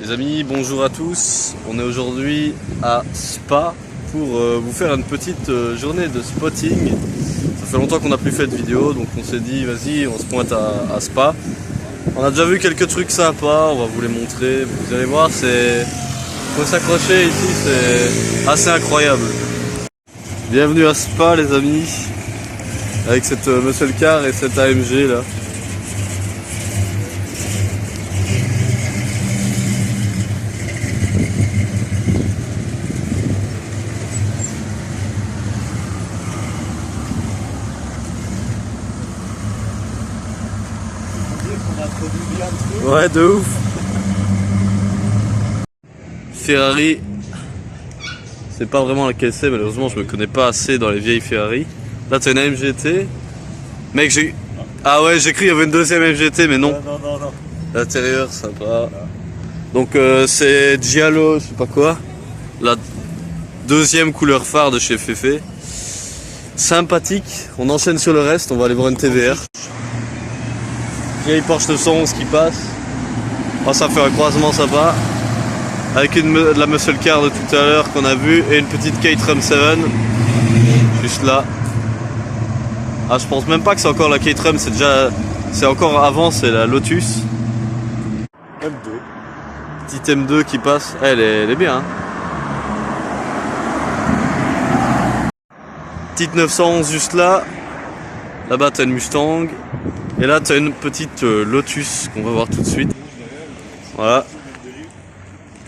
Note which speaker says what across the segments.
Speaker 1: Les amis, bonjour à tous. On est aujourd'hui à Spa pour vous faire une petite journée de spotting. Ça fait longtemps qu'on n'a plus fait de vidéo, donc on s'est dit vas-y, on se pointe à Spa. On a déjà vu quelques trucs sympas, on va vous les montrer. Vous allez voir, faut s'accrocher ici, c'est assez incroyable. Bienvenue à Spa les amis, avec cette muscle car et cette AMG là. Ouais, de ouf. Ferrari, c'est pas vraiment laquelle c'est, malheureusement je me connais pas assez dans les vieilles Ferrari. Là t'as une AMGT. Mec, j'ai... Ah ouais, j'ai cru qu'il y avait une deuxième AMGT, mais non.
Speaker 2: Non.
Speaker 1: L'intérieur, sympa. Donc c'est Giallo, je sais pas quoi. La deuxième couleur phare de chez Fefe. Sympathique. On enchaîne sur le reste, on va aller voir une TVR. Vieille Porsche 911 qui passe. Oh, ça fait un croisement sympa. Avec de la muscle car de tout à l'heure qu'on a vu et une petite Caterham 7 juste là. Ah, je pense même pas que c'est encore la Caterham, c'est encore avant, c'est la Lotus.
Speaker 2: M2.
Speaker 1: Petite M2 qui passe, elle est bien. Hein. Petite 911 juste là. Là-bas t'as une Mustang. Et là t'as une petite Lotus qu'on va voir tout de suite. Voilà.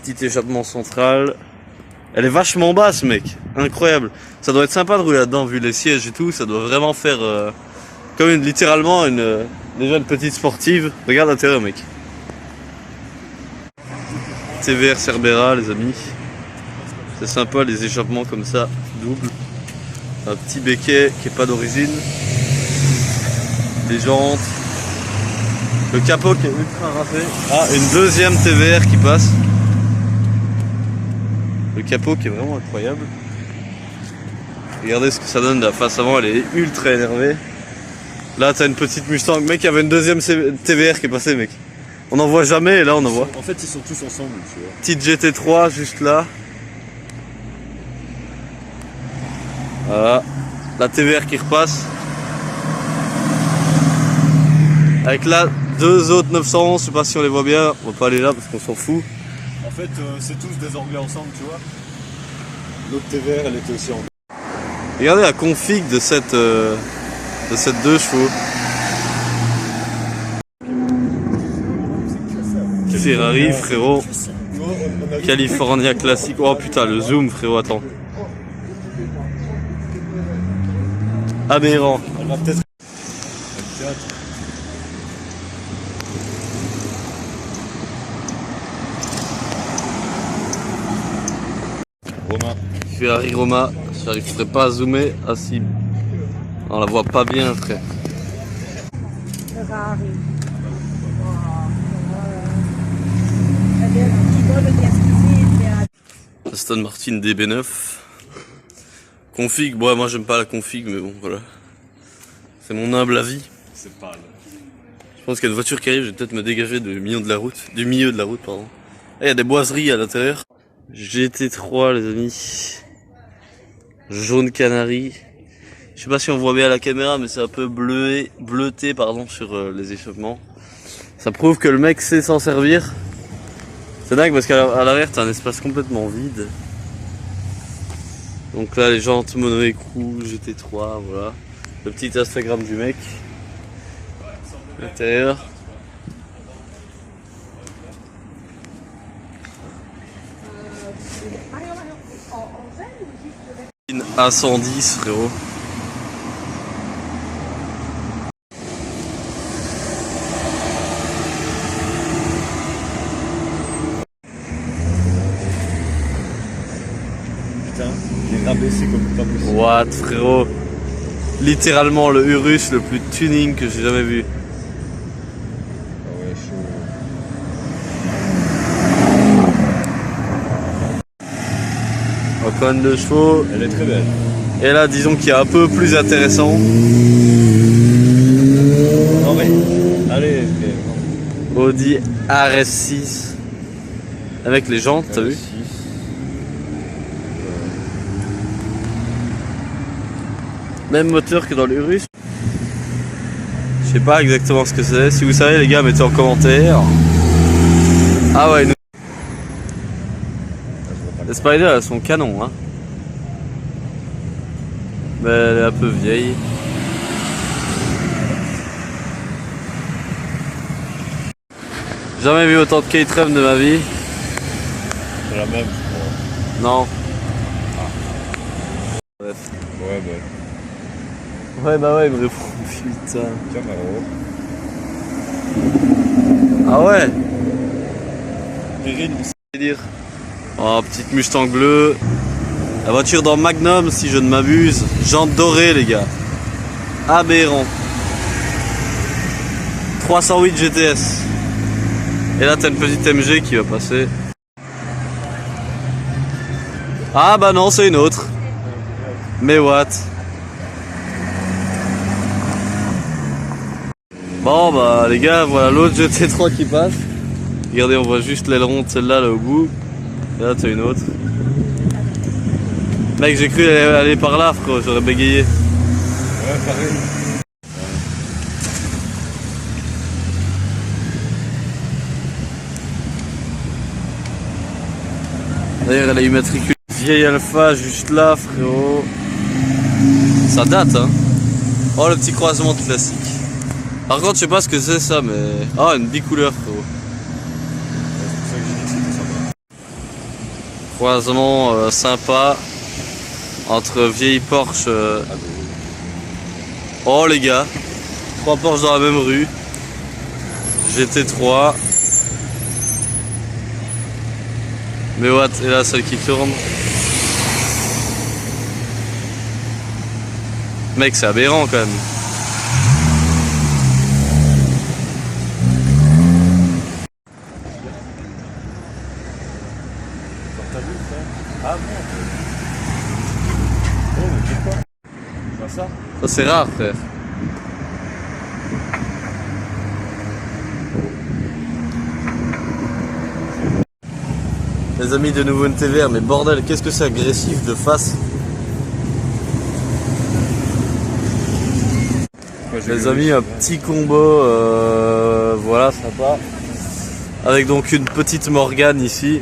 Speaker 1: Petit échappement central. Elle est vachement basse mec. Incroyable. Ça doit être sympa de rouler là-dedans vu les sièges et tout. Ça doit vraiment faire comme littéralement déjà une petite sportive. Regarde l'intérieur mec. TVR Cerbera les amis. C'est sympa les échappements comme ça. Double. Un petit béquet qui est pas d'origine. Des jantes. Le capot qui est ultra rafé. Ah, une deuxième TVR qui passe. Le capot qui est vraiment incroyable. Regardez ce que ça donne, la face avant elle est ultra énervée. Là t'as une petite Mustang. Mec, il y avait une deuxième TVR qui est passée mec. On n'en voit jamais et là on en voit.
Speaker 2: En fait ils sont tous ensemble tu vois.
Speaker 1: Petite GT3 juste là. Voilà. La TVR qui repasse. Avec là deux autres 911, je sais pas si on les voit bien, on va pas aller là parce qu'on s'en fout.
Speaker 2: En fait c'est tous des Anglais ensemble tu vois. L'autre TVR elle était aussi en...
Speaker 1: Regardez la config de cette 2 chevaux. Ferrari frérot. California classique. Oh putain le zoom frérot, attends. Aberrant.
Speaker 2: Elle va peut-être... Roma.
Speaker 1: Ferrari Roma, j'arriverai pas à zoomer. Ah si, on la voit pas bien frère.
Speaker 3: Ferrari.
Speaker 1: Aston Martin DB9. Config, bon moi j'aime pas la config mais bon voilà. C'est mon humble avis.
Speaker 2: C'est pâle.
Speaker 1: Je pense qu'il y a une voiture qui arrive, je vais peut-être me dégager du milieu de la route, pardon. Il y a des boiseries à l'intérieur. GT3 les amis. Jaune canari. Je sais pas si on voit bien à la caméra mais c'est un peu bleuté pardon sur les échappements. Ça prouve que le mec sait s'en servir. C'est dingue parce qu'à l'arrière t'as un espace complètement vide. Donc là les jantes mono écrou, GT3, voilà. Le petit Instagram du mec. L'intérieur. Une A110 frérot.
Speaker 2: Putain, il est rabaissé comme pas possible.
Speaker 1: What frérot. Littéralement le Urus le plus tuning que j'ai jamais vu.
Speaker 2: Ah ouais, chaud.
Speaker 1: Encore une 2 chevaux.
Speaker 2: Elle est très belle.
Speaker 1: Et là disons qu'il y a un peu plus intéressant.
Speaker 2: Non mais, allez,
Speaker 1: Audi RS6. Avec les jantes, t'as vu? Même moteur que dans l'Urus. Je sais pas exactement ce que c'est. Si vous savez les gars, mettez en commentaire. Ah ouais, les Spider elles sont canons hein. Mais elle est un peu vieille. Jamais vu autant de Caterham de ma vie.
Speaker 2: C'est la même, je crois.
Speaker 1: Non.
Speaker 2: Ouais,
Speaker 1: Ouais bah ouais, il me répond. Putain.
Speaker 2: Camaro.
Speaker 1: Ah ouais.
Speaker 2: Périne,
Speaker 1: Dire. Oh, petite Mustang bleue. La voiture dans Magnum, si je ne m'abuse. Jantes dorées, les gars. Aberrant. 308 GTS. Et là, t'as une petite MG qui va passer. Ah bah non, c'est une autre. Mais what? Bon bah les gars, voilà l'autre GT3 qui passe. Regardez, on voit juste l'aileron de celle-là là au bout. Et là, t'as une autre. Mec, j'ai cru aller par là, frérot, j'aurais bégayé.
Speaker 2: Ouais, pareil.
Speaker 1: D'ailleurs, elle a immatriculé vieille Alpha juste là, frérot. Ça date, hein. Oh, le petit croisement de classique. Par contre, je sais pas ce que c'est ça, mais... Ah, une bicouleur, frérot.
Speaker 2: C'est pour ça que j'ai dit que c'était sympa.
Speaker 1: Croisement sympa entre vieille Porsche. Oh les gars, 3 Porsche dans la même rue. GT3. Mais what, et là celle qui tourne. Mec, c'est aberrant quand même.
Speaker 2: T'as vu ça? Ah bon. Oh mais c'est quoi? Tu vois ça?
Speaker 1: Ça c'est rare, frère. Les amis, de nouveau une TVR, mais bordel, qu'est-ce que c'est agressif de face. Les amis, un petit combo, voilà, sympa. Avec donc une petite Morgane ici.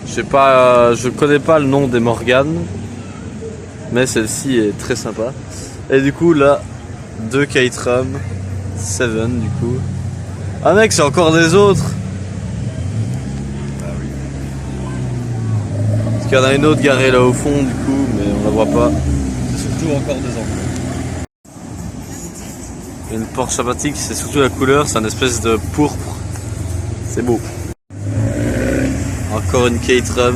Speaker 1: Je sais pas, je connais pas le nom des Morganes, mais celle-ci est très sympa. Et du coup là, 2 Caterham 7 du coup. Ah mec, c'est encore des autres.
Speaker 2: Ah oui.
Speaker 1: Parce qu'il y en a une autre garée là au fond du coup, mais on la voit pas.
Speaker 2: C'est surtout encore des enfants.
Speaker 1: Une Porsche sympathique, c'est surtout la couleur, c'est une espèce de pourpre. C'est beau. Encore une Caterham.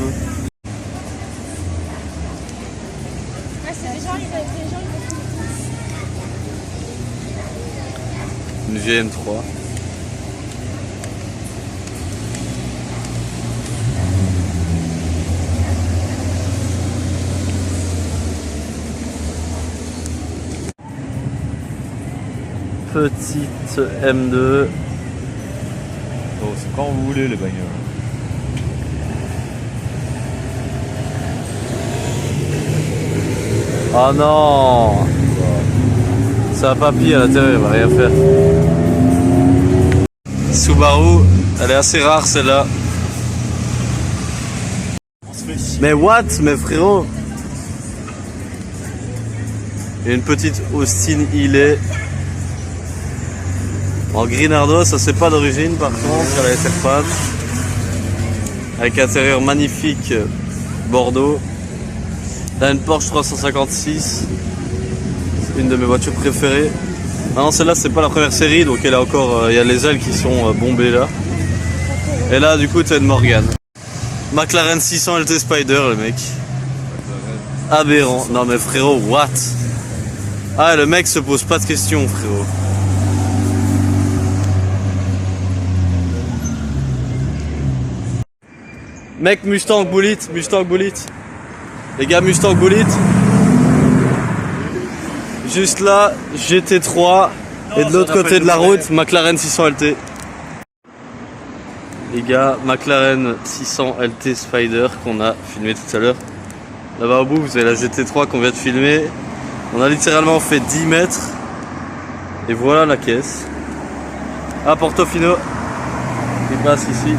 Speaker 1: Une GM3. Petite M2.
Speaker 2: Oh, c'est quand vous voulez les bagnoles.
Speaker 1: Oh non, c'est un papy à l'intérieur, il va rien faire. Subaru, elle est assez rare celle-là.
Speaker 2: On se fait chier.
Speaker 1: Mais what, mes frérots? Il y a une petite Austin Hillet. En Grinardo, ça c'est pas d'origine par contre, elle a été repeinte. Avec intérieur magnifique Bordeaux. Là une Porsche 356. C'est une de mes voitures préférées. Non, celle-là c'est pas la première série, donc elle a encore, il y a les ailes qui sont bombées là. Et là du coup t'as une Morgane. McLaren 600 LT Spider le mec. Aberrant. Non mais frérot, what? Ah le mec se pose pas de questions frérot. Mec, Mustang Bullet, Mustang Bullet. Les gars, Mustang Bullet. Juste là, GT3. Et de l'autre côté de la route, McLaren 600 LT. les gars, McLaren 600 LT Spider qu'on a filmé tout à l'heure. Là-bas au bout, vous avez la GT3 qu'on vient de filmer. On a littéralement fait 10 mètres. Et voilà la caisse. Ah, Portofino qui passe ici.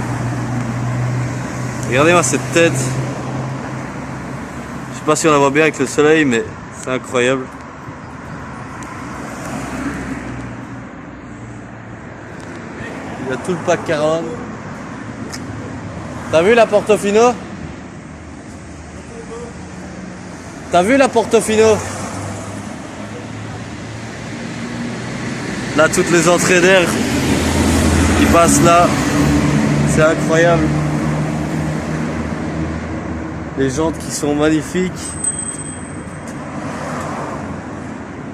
Speaker 1: Regardez-moi cette tête. Je sais pas si on la voit bien avec le soleil, mais c'est incroyable. Il y a tout le pack Caron. T'as vu la Portofino? T'as vu la Portofino? Là, toutes les entrées d'air qui passent là, c'est incroyable. Les jantes qui sont magnifiques.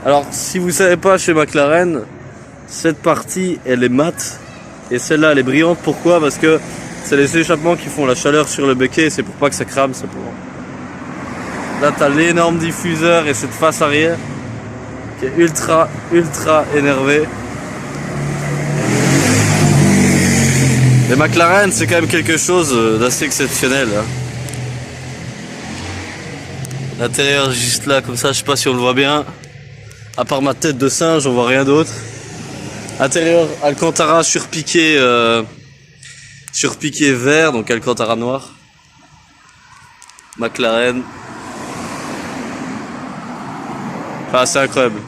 Speaker 1: Alors, si vous savez pas, chez McLaren, cette partie, elle est mate. Et celle-là, elle est brillante. Pourquoi? Parce que c'est les échappements qui font la chaleur sur le béquet. C'est pour pas que ça crame, simplement. Là, t'as l'énorme diffuseur et cette face arrière qui est ultra énervé. Les McLaren, c'est quand même quelque chose d'assez exceptionnel. Hein. L'intérieur juste là, comme ça, je sais pas si on le voit bien. À part ma tête de singe, on voit rien d'autre. Intérieur Alcantara surpiqué vert, donc Alcantara noir. McLaren. Enfin, c'est incroyable.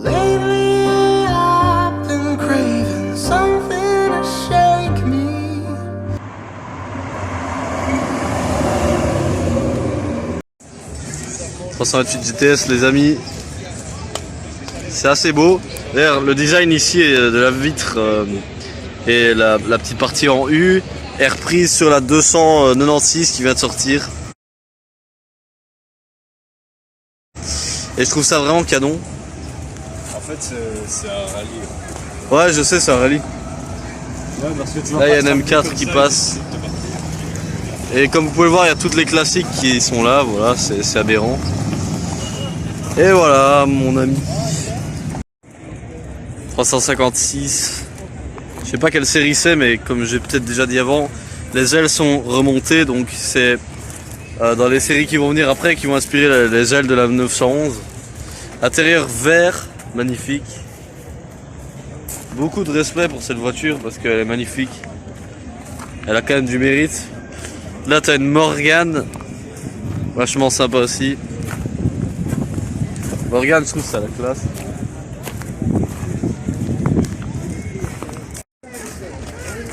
Speaker 3: Lately I've been craving something to shake me.
Speaker 1: « 328 GTS les amis, c'est assez beau. D'ailleurs le design ici de la vitre et la petite partie en U est reprise sur la 296 qui vient de sortir. Et je trouve ça vraiment canon.
Speaker 2: En fait, c'est un rallye.
Speaker 1: Ouais, je sais, c'est un rallye.
Speaker 2: Ouais, parce que tu
Speaker 1: Là, il y a un M4 qui passe. Et comme vous pouvez le voir, il y a toutes les classiques qui sont là. Voilà, c'est aberrant. Et voilà, mon ami. 356. Je sais pas quelle série c'est, mais comme j'ai peut-être déjà dit avant, les ailes sont remontées. Donc c'est dans les séries qui vont venir après qui vont inspirer les ailes de la 911. Intérieur vert, magnifique. Beaucoup de respect pour cette voiture parce qu'elle est magnifique. Elle a quand même du mérite. Là t'as une Morgan, vachement sympa aussi. Morgan, je trouve ça la classe.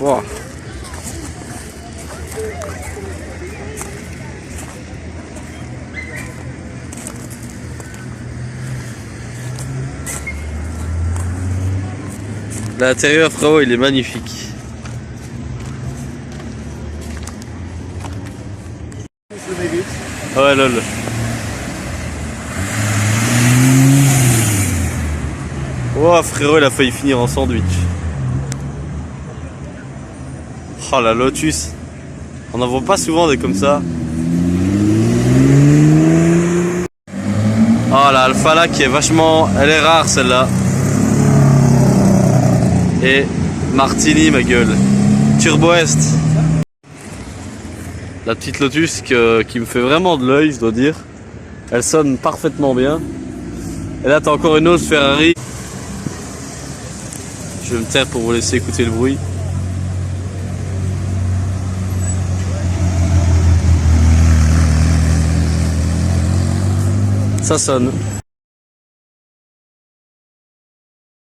Speaker 1: Wow. L'intérieur, frérot, il est magnifique. Ouais, lol. Oh, frérot, il a failli finir en sandwich. Oh, la Lotus. On n'en voit pas souvent des comme ça. Oh, la Alpha là qui est vachement... Elle est rare celle-là. Et Martini, ma gueule. Turbo Est. La petite Lotus qui me fait vraiment de l'œil, je dois dire. Elle sonne parfaitement bien. Et là, t'as encore une autre Ferrari. Je vais me taire pour vous laisser écouter le bruit. Ça sonne.